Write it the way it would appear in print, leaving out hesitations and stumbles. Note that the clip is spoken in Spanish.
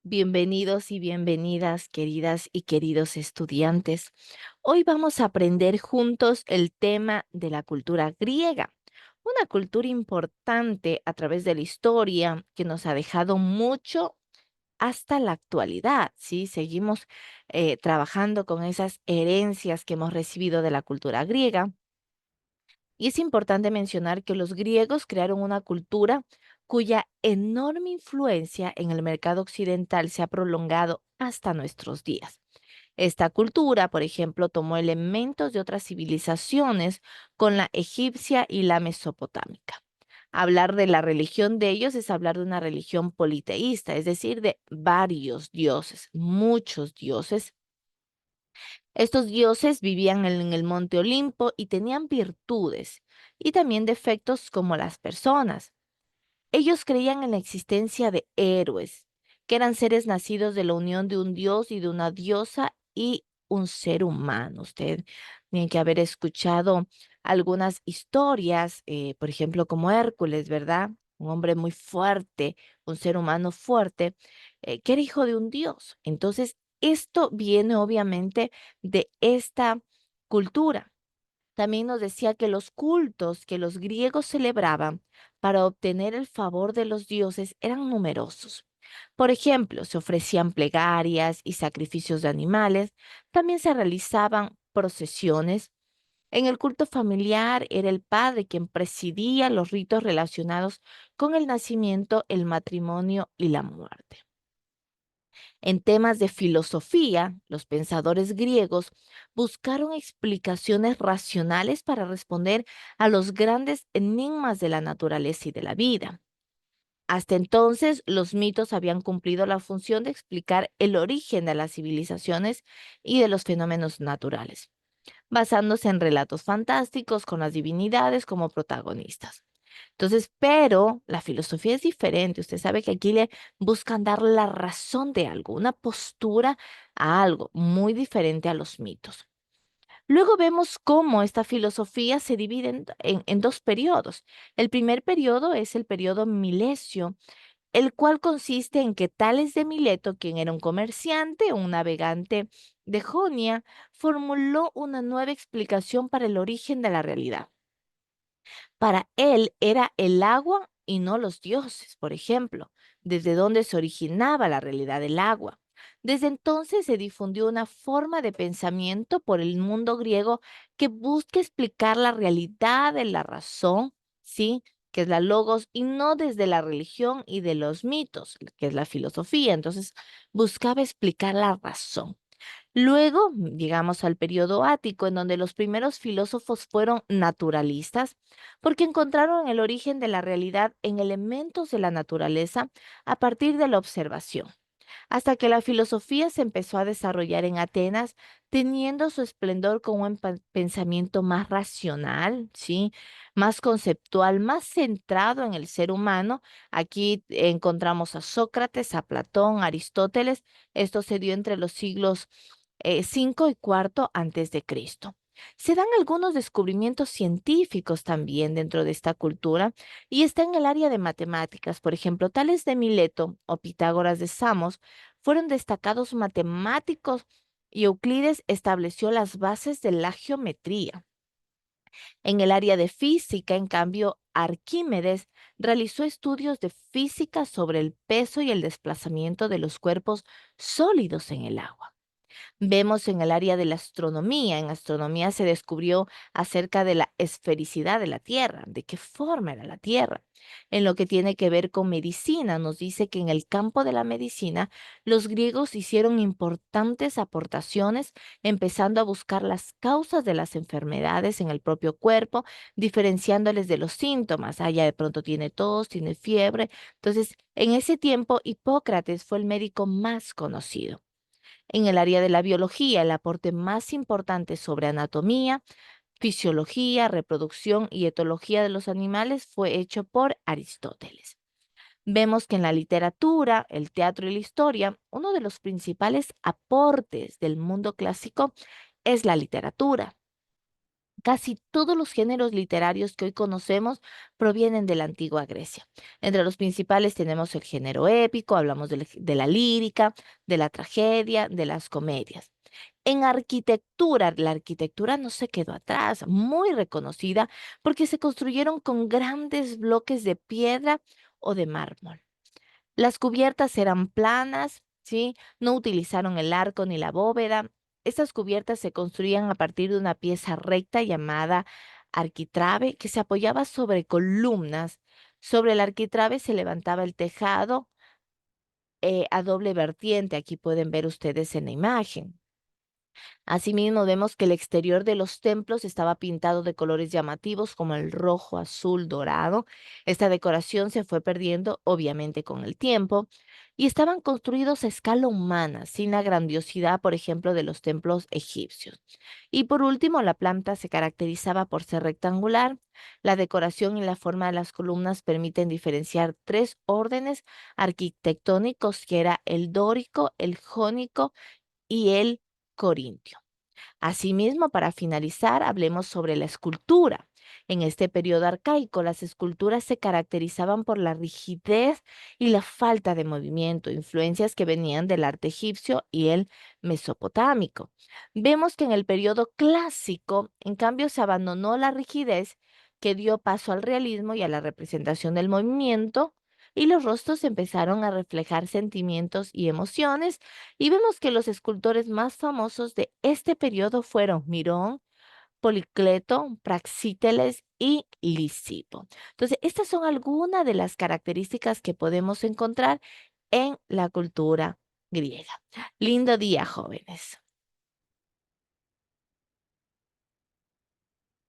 Bienvenidos y bienvenidas, queridas y queridos estudiantes. Hoy vamos a aprender juntos el tema de la cultura griega, una cultura importante a través de la historia que nos ha dejado mucho hasta la actualidad, ¿sí? Seguimos trabajando con esas herencias que hemos recibido de la cultura griega. Y es importante mencionar que los griegos crearon una cultura cuya enorme influencia en el mercado occidental se ha prolongado hasta nuestros días. Esta cultura, por ejemplo, tomó elementos de otras civilizaciones con la egipcia y la mesopotámica. Hablar de la religión de ellos es hablar de una religión politeísta, es decir, de varios dioses, muchos dioses. Estos dioses vivían en el monte Olimpo y tenían virtudes y también defectos como las personas. Ellos creían en la existencia de héroes, que eran seres nacidos de la unión de un dios y de una diosa y un ser humano. Usted tiene que haber escuchado algunas historias, por ejemplo, como Hércules, ¿verdad? Un hombre muy fuerte, un ser humano fuerte, que era hijo de un dios. Entonces, esto viene obviamente de esta cultura. También nos decía que los cultos que los griegos celebraban para obtener el favor de los dioses eran numerosos. Por ejemplo, se ofrecían plegarias y sacrificios de animales, también se realizaban procesiones. En el culto familiar era el padre quien presidía los ritos relacionados con el nacimiento, el matrimonio y la muerte. En temas de filosofía, los pensadores griegos buscaron explicaciones racionales para responder a los grandes enigmas de la naturaleza y de la vida. Hasta entonces, los mitos habían cumplido la función de explicar el origen de las civilizaciones y de los fenómenos naturales, basándose en relatos fantásticos con las divinidades como protagonistas. Entonces, pero la filosofía es diferente. Usted sabe que aquí le buscan dar la razón de algo, una postura a algo muy diferente a los mitos. Luego vemos cómo esta filosofía se divide en dos periodos. El primer periodo es el periodo milesio, el cual consiste en que Tales de Mileto, quien era un comerciante, un navegante de Jonia, formuló una nueva explicación para el origen de la realidad. Para él era el agua y no los dioses, por ejemplo, desde donde se originaba la realidad del agua. Desde entonces se difundió una forma de pensamiento por el mundo griego que busca explicar la realidad de la razón, ¿sí? Que es la logos, y no desde la religión y de los mitos, que es la filosofía. Entonces, buscaba explicar la razón. Luego llegamos al periodo ático, en donde los primeros filósofos fueron naturalistas, porque encontraron el origen de la realidad en elementos de la naturaleza a partir de la observación, hasta que la filosofía se empezó a desarrollar en Atenas, teniendo su esplendor con un pensamiento más racional, ¿sí? Más conceptual, más centrado en el ser humano. Aquí encontramos a Sócrates, a Platón, a Aristóteles. Esto se dio entre los siglos 5 y cuarto antes de Cristo. Se dan algunos descubrimientos científicos también dentro de esta cultura y está en el área de matemáticas. Por ejemplo, Tales de Mileto o Pitágoras de Samos fueron destacados matemáticos y Euclides estableció las bases de la geometría. En el área de física, en cambio, Arquímedes realizó estudios de física sobre el peso y el desplazamiento de los cuerpos sólidos en el agua. Vemos en el área de la astronomía. En astronomía se descubrió acerca de la esfericidad de la Tierra, de qué forma era la Tierra. En lo que tiene que ver con medicina, nos dice que en el campo de la medicina los griegos hicieron importantes aportaciones, empezando a buscar las causas de las enfermedades en el propio cuerpo, diferenciándoles de los síntomas. Ah, ya de pronto tiene tos, tiene fiebre. Entonces, en ese tiempo, Hipócrates fue el médico más conocido. En el área de la biología, el aporte más importante sobre anatomía, fisiología, reproducción y etología de los animales fue hecho por Aristóteles. Vemos que en la literatura, el teatro y la historia, uno de los principales aportes del mundo clásico es la literatura. Casi todos los géneros literarios que hoy conocemos provienen de la antigua Grecia. Entre los principales tenemos el género épico, hablamos de la lírica, de la tragedia, de las comedias. En arquitectura, la arquitectura no se quedó atrás, muy reconocida porque se construyeron con grandes bloques de piedra o de mármol. Las cubiertas eran planas, ¿sí? No utilizaron el arco ni la bóveda. Estas cubiertas se construían a partir de una pieza recta llamada arquitrabe que se apoyaba sobre columnas. Sobre el arquitrabe se levantaba el tejado a doble vertiente. Aquí pueden ver ustedes en la imagen. Asimismo, vemos que el exterior de los templos estaba pintado de colores llamativos como el rojo, azul, dorado. Esta decoración se fue perdiendo, obviamente, con el tiempo, y estaban construidos a escala humana, sin la grandiosidad, por ejemplo, de los templos egipcios. Y por último, la planta se caracterizaba por ser rectangular. La decoración y la forma de las columnas permiten diferenciar tres órdenes arquitectónicos, que era el dórico, el jónico y el corintio. Asimismo, para finalizar, hablemos sobre la escultura. En este periodo arcaico, las esculturas se caracterizaban por la rigidez y la falta de movimiento, influencias que venían del arte egipcio y el mesopotámico. Vemos que en el periodo clásico, en cambio, se abandonó la rigidez que dio paso al realismo y a la representación del movimiento, y los rostros empezaron a reflejar sentimientos y emociones, y vemos que los escultores más famosos de este periodo fueron Mirón, Policleto, Praxíteles y Lisipo. Entonces, estas son algunas de las características que podemos encontrar en la cultura griega. Lindo día, jóvenes.